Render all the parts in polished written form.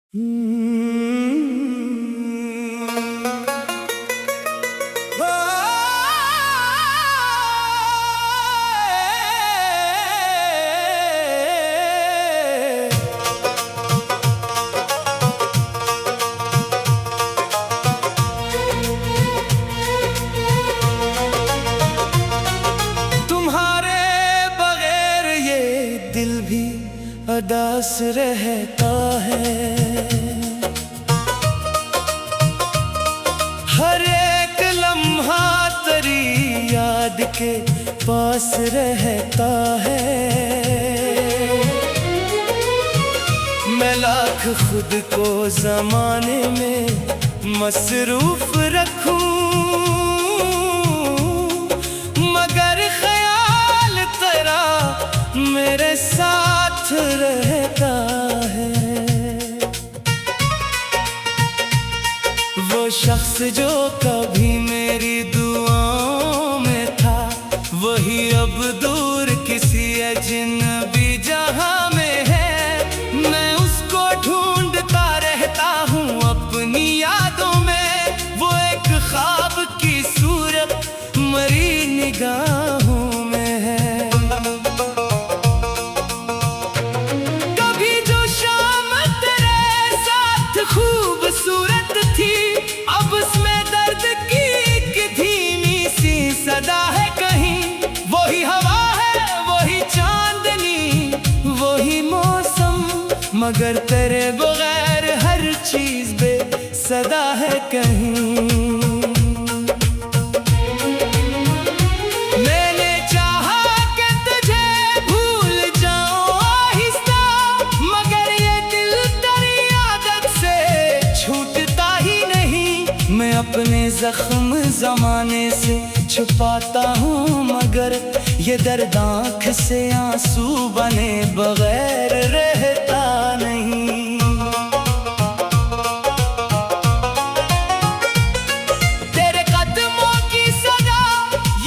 तुम्हारे बगैर ये दिल भी उदास रहता है। हर एक लम्हा तेरी याद के पास रहता है। मैं लाख खुद को ज़माने में मसरूफ रखूं, मगर ख्याल तेरा मेरे साथ रहता है। वो शख्स जो कभी मेरी दुआओं में था, वही अब दूर किसी अजनबी जहां में है। मैं उसको ढूंढता रहता हूँ अपनी यादों में, वो एक ख्वाब की सूरत मरी निगाहों में है। कभी जो शाम तेरे साथ खूबसूरत थी, अब उसमें दर्द की एक धीमी सी सदा है कहीं। वही हवा है, वही चांदनी, वही मौसम, मगर तेरे बगैर हर चीज बेसदा है कहीं। मैंने चाहा कि तुझे भूल जाऊं आहिस्ता, मगर ये दिल तेरी आदत से छूटता ही नहीं। मैं अपने जख्म जमाने से छुपाता हूँ, मगर ये दर्द आँख से आंसू बने बगैर रहता नहीं। तेरे कदमों की सदा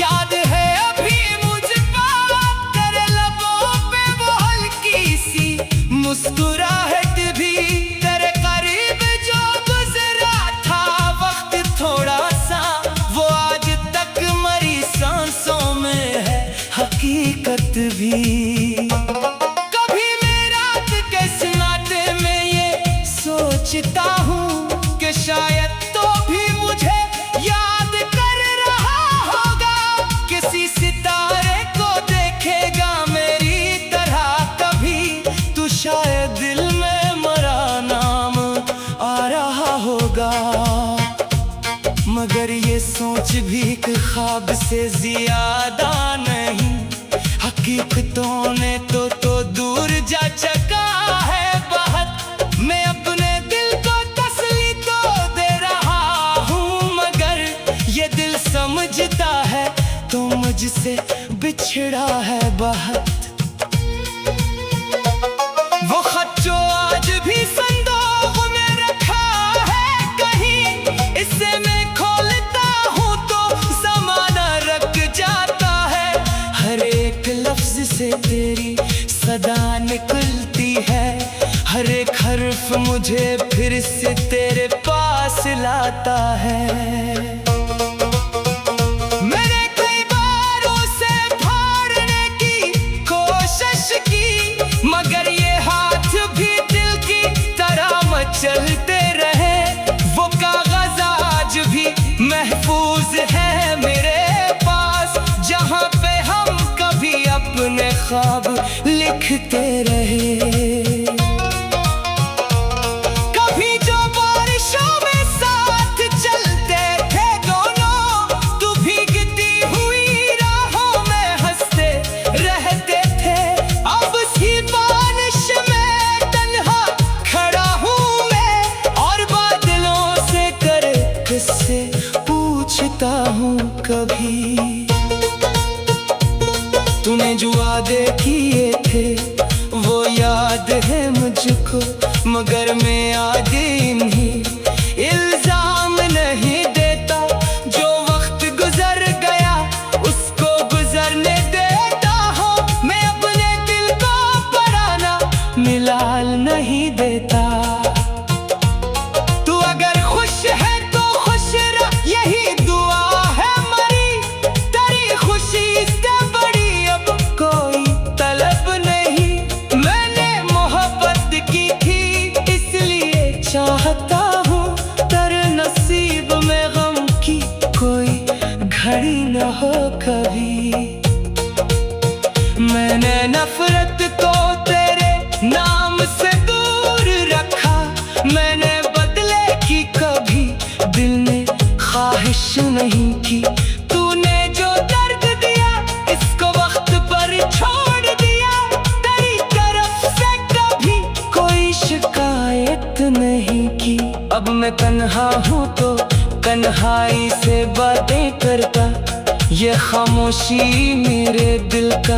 याद है अभी मुझको, तेरे लबों पे वो हल्की सी मुस्कुराहट भी, तेरे करीब जो गुजरा था वक्त थोड़ा सा, वो आज तक मरी सांसों में है हकीकत भी। कभी मैं रात के सन्नाटे में ये सोचता हूँ कि शायद तो भी मुझे याद कर रहा होगा। किसी सितारे को देखेगा मेरी तरह कभी, तू शायद दिल में मरा नाम आ रहा होगा। मगर ये सोच भी एक ख्वाब से ज्यादा नहीं, हकीकतों ने तो दूर जा चका है बहुत। मैं अपने दिल को तसल्ली तो दे रहा हूँ, मगर ये दिल समझता है तो मुझसे बिछड़ा है बहुत। वो खत जो आज भी संदूक में रखा है कहीं, इससे मैं खोलता हूँ तो ज़माना रख जाता है। हर एक लफ्ज से तेरी सदा निकलती है, हर एक हर्फ मुझे फिर से तेरे पास लाता है। मैंने कई बार उसे फाड़ने की कोशिश की, मगर ये हाथ भी दिल की तरह मचलते रहे। वो कागज आज भी महफूज है मेरे पास, जहाँ पे हम कभी अपने ख्वाब लिखते रहे। कभी जो बारिशों में साथ चलते थे दोनों, तू भीगती हुई राहों में हंसते रहते थे। अब सी बारिश में तन्हा खड़ा हूँ मैं, और बादलों से कर किससे पूछता हूँ कभी। तूने जो वादे किए थे वो याद है मुझको, मगर मैं आज इन्हीं इल्जाम नहीं देता। जो वक्त गुजर गया उसको गुजरने देता हूँ, मैं अपने दिल को पराना मिलाल नहीं देता। अब मैं तन्हा हूँ तो तन्हाई से बातें करता, ये खामोशी मेरे दिल का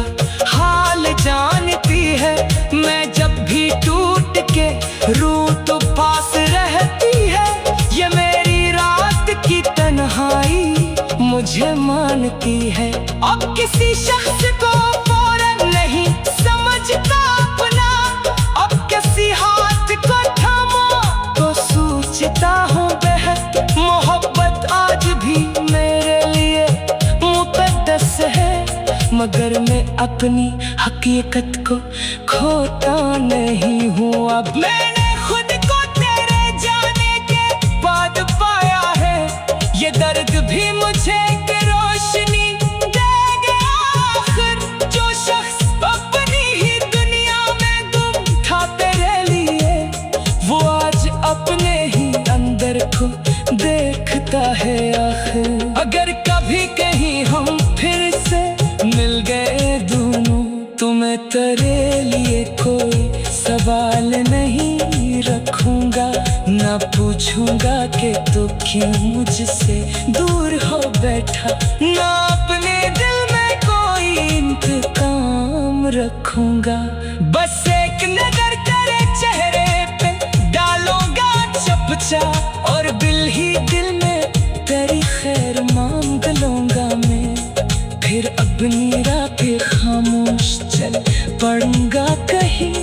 हाल जानती है। मैं जब भी टूट के रूह तो पास रहती है, ये मेरी रात की तन्हाई मुझे मानती है। अब किसी शख्स को फौरन नहीं समझता अपना, अब किसी हाथ को थामा तो सोचता हूँ बेहद। मोहब्बत आज भी मेरे लिए मुकद्दस है, मगर मैं अपनी हकीकत को खोता नहीं हूँ। अब मैंने खुद को तेरे जाने के बाद पाया है, ये दर्द भी मुझे एक रोशनी देगा आखिर। जो शख्स अपनी ही दुनिया में गुम था तेरे लिए, वो आज अपने ही अंदर को देखता है आखिर। अगर कभी कहीं हम फिर से मिल गए दोनों, तो मैं तेरे लिए कोई सवाल नहीं रखूंगा, ना पूछूंगा कि तू क्यों मुझसे दूर हो बैठा, ना अपने दिल में कोई इंतकाम रखूंगा। बस एक नजर तेरे चेहरे पे डालूंगा चपचा, और दिल ही दिल में तेरी खैर मांग लूंगा मैं। फिर अपनी रातें खामोश चल पड़ूंगा कहीं,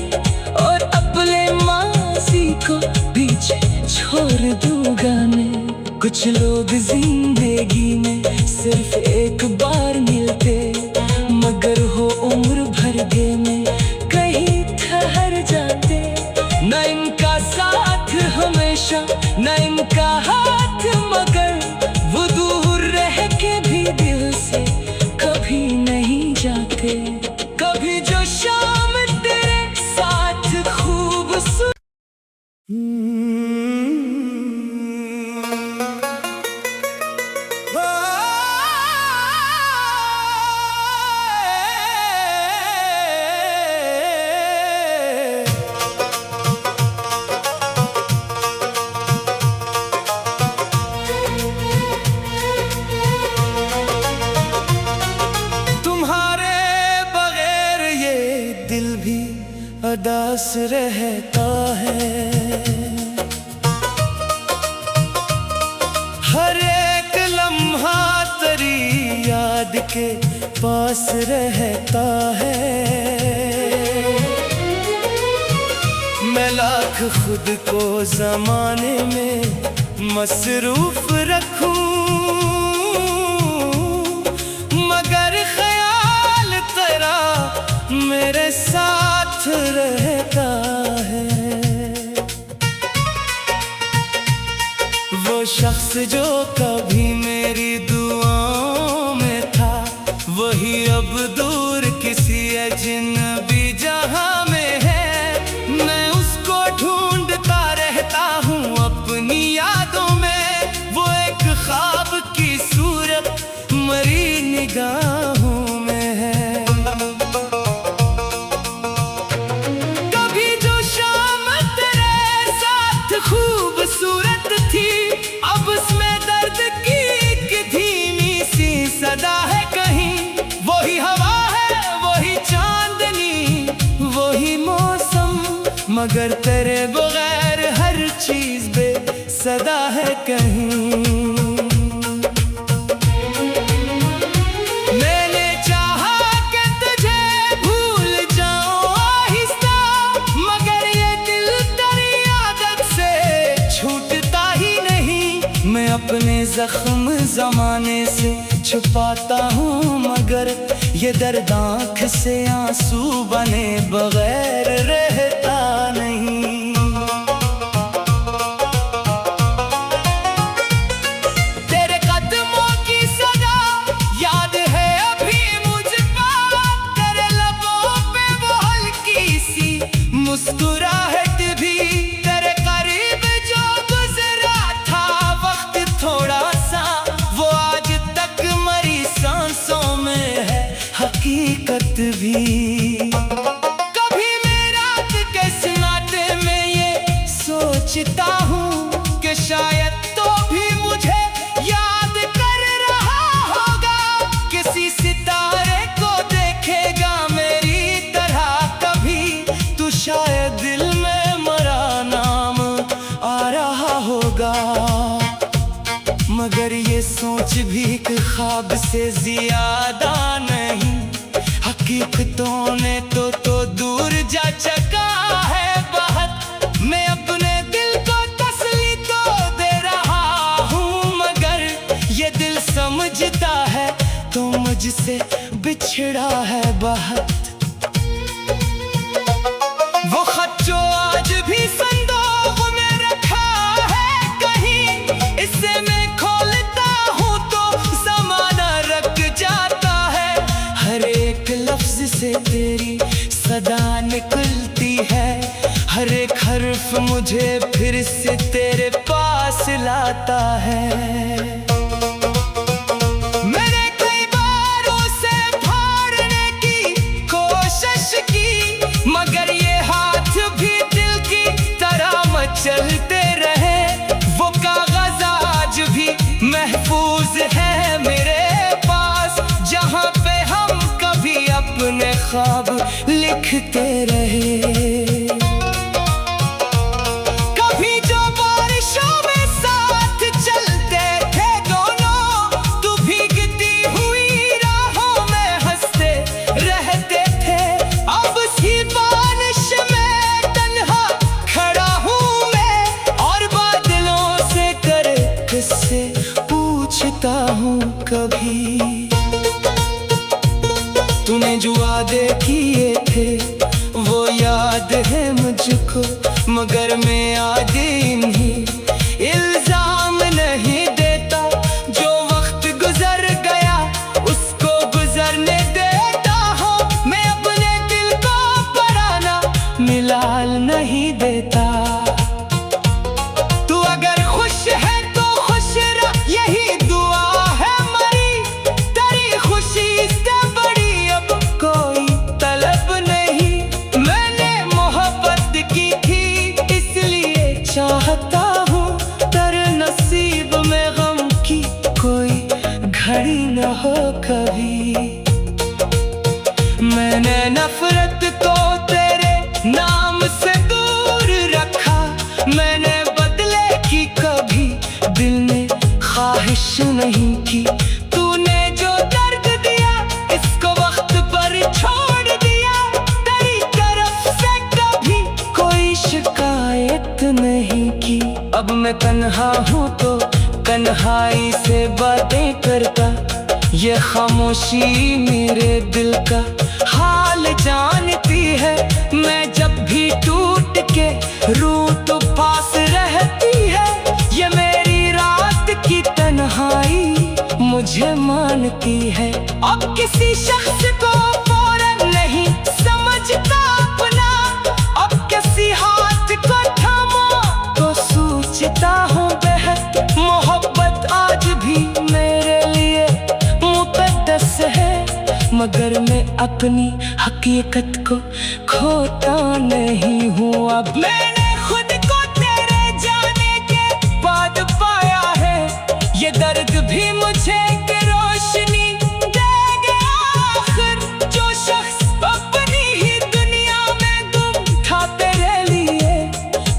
और अपने माजी को पीछे छोड़ दूंगा मैं। कुछ लोग जिंदगी में सिर्फ एक बार मिलते, मगर हो उम्र भर के में कहीं ठहर जाते। न इनका साथ हमेशा न इनका हाथ, मगर वो दूर रह के भी दिल से कभी नहीं जाते। कभी जो शाम तेरे साथ खूबसूरत उदास रहता है, हर एक लम्हा तेरी याद के पास रहता है। मैं लाख खुद को जमाने में मसरूफ रखूं, मगर ख्याल तेरा मेरे साथ रहता है। वो शख्स जो कभी मेरी दुआओं में था, वही अब दूर किसी अजनबी जहां में है। मैं उसको ढूंढता रहता हूँ अपनी यादों में, वो एक ख्वाब की सूरत मरी निगाहों में है। खूबसूरत थी, अब उसमें दर्द की एक धीमी सी सदा है कहीं। वही हवा है, वही चांदनी, वही मौसम, मगर तेरे बगैर हर चीज बेसदा है कहीं। मैं अपने जख्म जमाने से छुपाता हूँ, मगर ये दर्द आँख से आंसू बने बगैर रहता नहीं। तेरे कदमों की सदा याद है अभी मुझको, तेरे लबों पे वो हल्की सी मुस्कुराहट भी, तेरे करीब जो गुजरा था वक्त थोड़ा सा, वो आज तक मरी सांसों में है हकीकत भी। कभी मैं रात के सन्नाटे में ये सोचता हूँ कि मगर ये सोच भी एक ख्वाब से ज्यादा नहीं, हकीकतों ने तो दूर जा चका है बहुत। मैं अपने दिल को तसल्ली तो दे रहा हूँ, मगर ये दिल समझता है तो मुझसे बिछड़ा है बहुत। वो खत जो आज भी संदूक में रखा है कहीं, इसे मैं खोलता हूँ तो ज़माना रख जाता है। हर एक लफ्ज से तेरी सदा निकलती है, हर एक हर्फ मुझे फिर से तेरे पास लाता है। चलते रहे वो कागज आज भी महफूज है मेरे पास, जहाँ पे हम कभी अपने ख्वाब लिखते रहे। कभी जो बारिशों में साथ चलते थे दोनों, तू भीगती हुई राहों में हंसते रहते थे। अब सी बारिश में तन्हा खड़ा हूँ से पूछता हूँ कभी, तूने जो वादे किए थे वो याद है मुझको, मगर मैं आगे इन्हीं इल्जाम नहीं देता। जो वक्त गुजर गया उसको गुजरने देता हूँ, मैं अपने दिल को पराना मिलाल नहीं देता। तू अगर खुश है यही दुआ है मरी, तेरी खुशी से बड़ी अब कोई तलब नहीं। मैंने मोहब्बत की थी इसलिए चाहता हूँ, तेरे नसीब में गम की कोई घड़ी न हो कभी। मैंने नफरत को तेरे नाम से दूर रखा, मैंने बदले की कभी दिल में ख्वाहिश नहीं की। तूने जो दर्द दिया इसको वक्त पर छोड़ दिया, तेरी तरफ से कभी कोई शिकायत नहीं की। अब मैं तन्हा हूँ तो तन्हाई से बातें करता, ये खामोशी मेरे दिल का हाल जानती है। मैं जब भी टूट के रूह तो पास रहती है, ये मेरी रात की तन्हाई मुझे मानती है। अब किसी शख्स को फौरन नहीं समझता अपना, अब किसी हाथ को थामा तो सोचता हूँ बेहद। मोहब्बत आज भी मेरे लिए मुक़द्दस है, मगर मैं अपनी हकीकत को खोता नहीं हूँ। अब मैंने खुद को तेरे जाने के बाद पाया है, ये दर्द भी मुझे एक रोशनी देगा आखिर। जो शख्स अपनी ही दुनिया में गुम था तेरे लिए,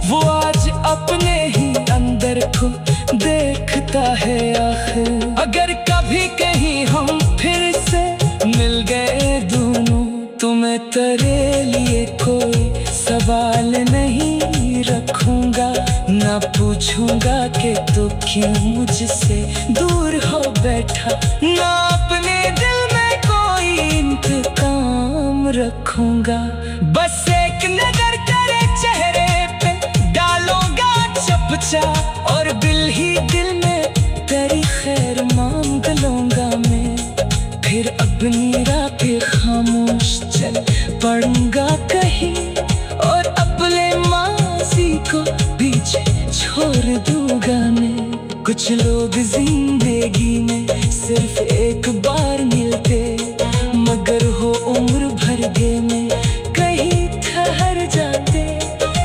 वो आज अपने ही अंदर को देखता है आखिर। अगर कभी कहीं हम फिर से मिल गए दोनों, तो मैं तेरे लिए कोई सवाल नहीं रखूंगा, ना पूछूंगा कि तू क्यों मुझसे दूर हो बैठा, ना अपने दिल में कोई इंतकाम रखूंगा। बस एक नजर तेरे चेहरे पे डालूंगा चपचा, और दिल ही दिल में तेरी खैर मांग लूंगा मैं। फिर अपनी राह पे खामोश चल पड़ूंगा कहीं, और अपने माजी को पीछे छोड़ दूंगा मैं। कुछ लोग जिंदगी में सिर्फ एक बार मिलते, मगर हो उम्र भर के में कहीं ठहर जाते।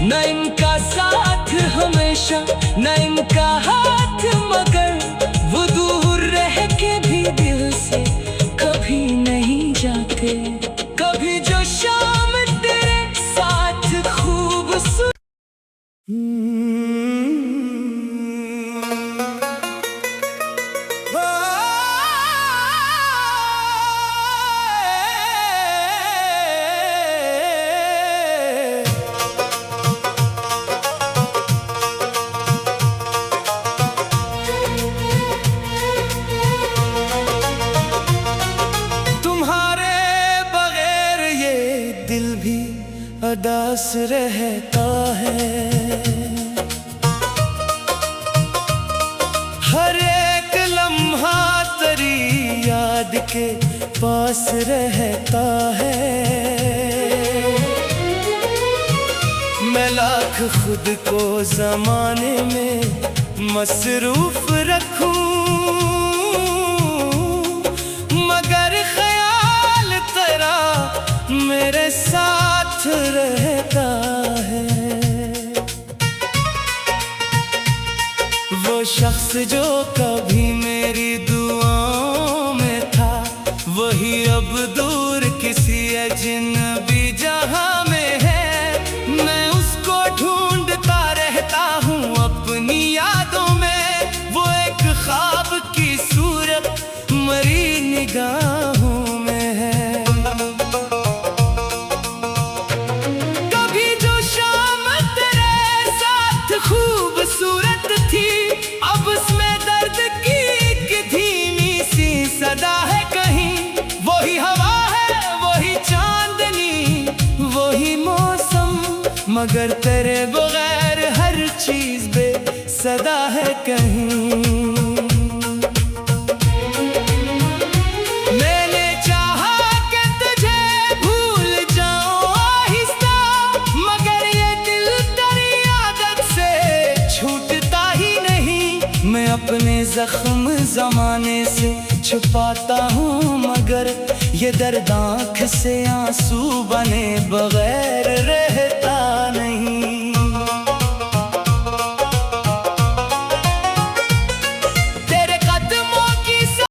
न इनका साथ हमेशा न इनका हाथ, मगर वो दूर रह के भी दिल से कभी नहीं जाते। कभी जो शाम तेरे साथ खूबसूरत पास रहता है। मैं लाख खुद को ज़माने में मसरूफ रखूं, मगर ख्याल तेरा मेरे साथ रहता है। वो शख्स जो कभी मेरी दुआओं में था, वही अब दूर किसी अजनबी जहां में है। मैं उसको ढूंढता रहता हूँ अपनी यादों में, वो एक ख्वाब की सूरत मरी निगाहों में है। कभी जो शाम तेरे साथ खूबसूरत थी, अब उसमें दर्द की एक धीमी सी सदा है कहीं। वही हवा है, वही चांदनी, वही मौसम, मगर तेरे बगैर हर चीज बेसदा है कहीं। मैंने चाहा कि तुझे भूल जाऊं आहिस्ता, मगर ये दिल तेरी आदत से छूटता ही नहीं। मैं अपने जख्म जमाने से छुपाता हूँ, मगर ये दर्द आँख से आंसू बने बगैर